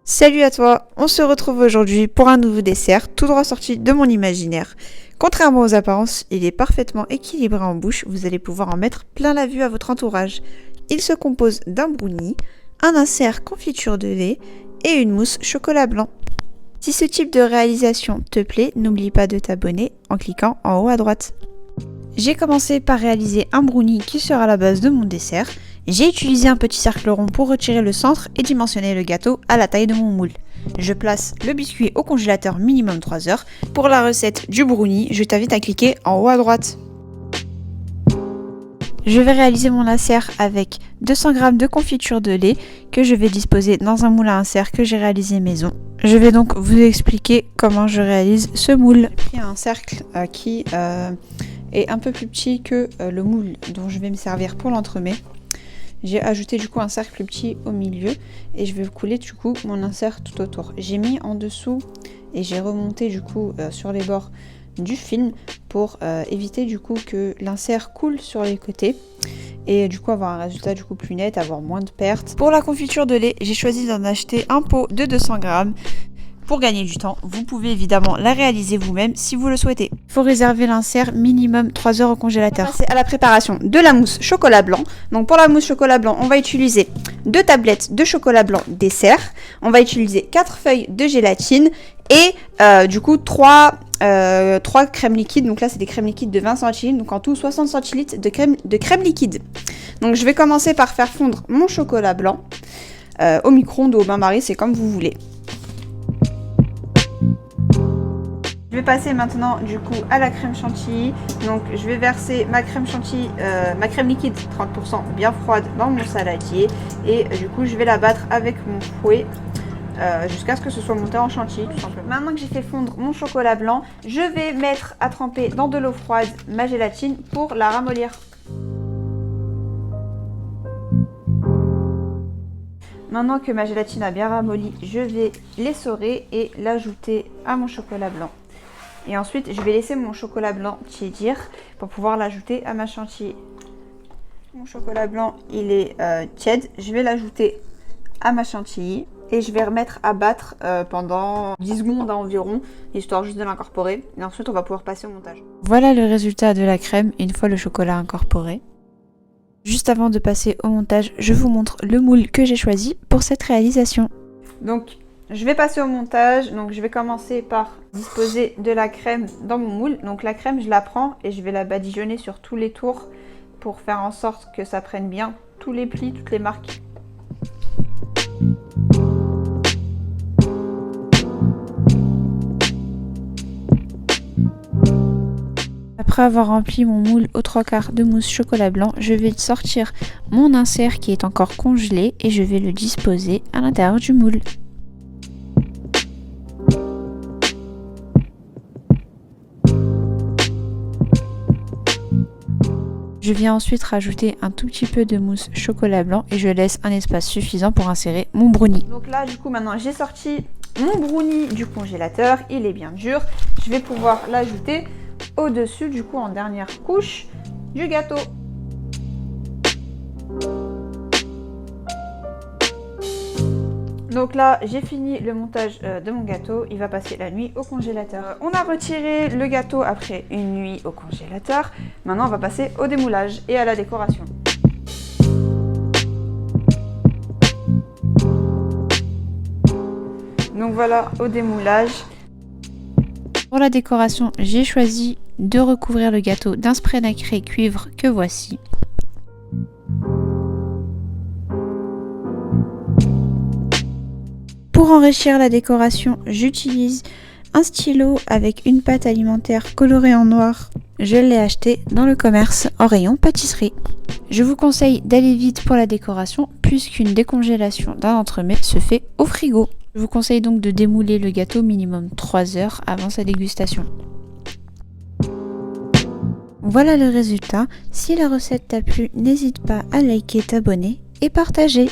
Salut à toi, on se retrouve aujourd'hui pour un nouveau dessert tout droit sorti de mon imaginaire. Contrairement aux apparences, il est parfaitement équilibré en bouche, vous allez pouvoir en mettre plein la vue à votre entourage. Il se compose d'un brownie, un insert confiture de lait et une mousse chocolat blanc. Si ce type de réalisation te plaît, n'oublie pas de t'abonner en cliquant en haut à droite. J'ai commencé par réaliser un brownie qui sera la base de mon dessert. J'ai utilisé un petit cercle rond pour retirer le centre et dimensionner le gâteau à la taille de mon moule. Je place le biscuit au congélateur minimum 3 heures. Pour la recette du brownie, je t'invite à cliquer en haut à droite. Je vais réaliser mon insert avec 200 g de confiture de lait que je vais disposer dans un moule à insert que j'ai réalisé maison. Je vais donc vous expliquer comment je réalise ce moule. J'ai pris un cercle qui est un peu plus petit que le moule dont je vais me servir pour l'entremet. J'ai ajouté du coup un cercle plus petit au milieu et je vais couler du coup mon insert tout autour. J'ai mis en dessous et j'ai remonté du coup sur les bords du film pour éviter du coup que l'insert coule sur les côtés et du coup avoir un résultat du coup plus net, avoir moins de pertes. Pour la confiture de lait, j'ai choisi d'en acheter un pot de 200 g. Pour gagner du temps, vous pouvez évidemment la réaliser vous-même si vous le souhaitez. Il faut réserver l'insert minimum 3 heures au congélateur. On va passer à la préparation de la mousse chocolat blanc. Donc pour la mousse chocolat blanc, on va utiliser 2 tablettes de chocolat blanc dessert. On va utiliser 4 feuilles de gélatine et du coup 3 crèmes liquides. Donc là c'est des crèmes liquides de 20 centilitres. Donc en tout 60 centilitres de crème liquide. Donc je vais commencer par faire fondre mon chocolat blanc au micro-ondes ou au bain-marie, c'est comme vous voulez. Je vais passer maintenant du coup à la crème chantilly. Donc je vais verser ma crème chantilly, ma crème liquide 30% bien froide dans mon saladier. Et du coup je vais la battre avec mon fouet jusqu'à ce que ce soit monté en chantilly tout simplement. Maintenant que j'ai fait fondre mon chocolat blanc, je vais mettre à tremper dans de l'eau froide ma gélatine pour la ramollir. Maintenant que ma gélatine a bien ramolli, je vais l'essorer et l'ajouter à mon chocolat blanc. Et ensuite, je vais laisser mon chocolat blanc tiédir pour pouvoir l'ajouter à ma chantilly. Mon chocolat blanc, il est tiède. Je vais l'ajouter à ma chantilly et je vais remettre à battre pendant 10 secondes environ, histoire juste de l'incorporer. Et ensuite, on va pouvoir passer au montage. Voilà le résultat de la crème une fois le chocolat incorporé. Juste avant de passer au montage, je vous montre le moule que j'ai choisi pour cette réalisation. Donc, je vais passer au montage. Donc, je vais commencer par disposer de la crème dans mon moule. Donc, la crème, je la prends et je vais la badigeonner sur tous les tours pour faire en sorte que ça prenne bien tous les plis, toutes les marques. Après avoir rempli mon moule aux 3/4 de mousse chocolat blanc, je vais sortir mon insert qui est encore congelé et je vais le disposer à l'intérieur du moule. Je viens ensuite rajouter un tout petit peu de mousse chocolat blanc et je laisse un espace suffisant pour insérer mon brownie. Donc là, du coup, maintenant j'ai sorti mon brownie du congélateur, il est bien dur. Je vais pouvoir l'ajouter au-dessus, du coup, en dernière couche du gâteau. Donc là, j'ai fini le montage de mon gâteau. Il va passer la nuit au congélateur. On a retiré le gâteau après une nuit au congélateur. Maintenant, on va passer au démoulage et à la décoration. Donc voilà, au démoulage. Pour la décoration, j'ai choisi de recouvrir le gâteau d'un spray nacré cuivre que voici. Pour enrichir la décoration, j'utilise un stylo avec une pâte alimentaire colorée en noir. Je l'ai acheté dans le commerce en rayon pâtisserie. Je vous conseille d'aller vite pour la décoration puisqu'une décongélation d'un entremets se fait au frigo. Je vous conseille donc de démouler le gâteau minimum 3 heures avant sa dégustation. Voilà le résultat. Si la recette t'a plu, n'hésite pas à liker, t'abonner et partager.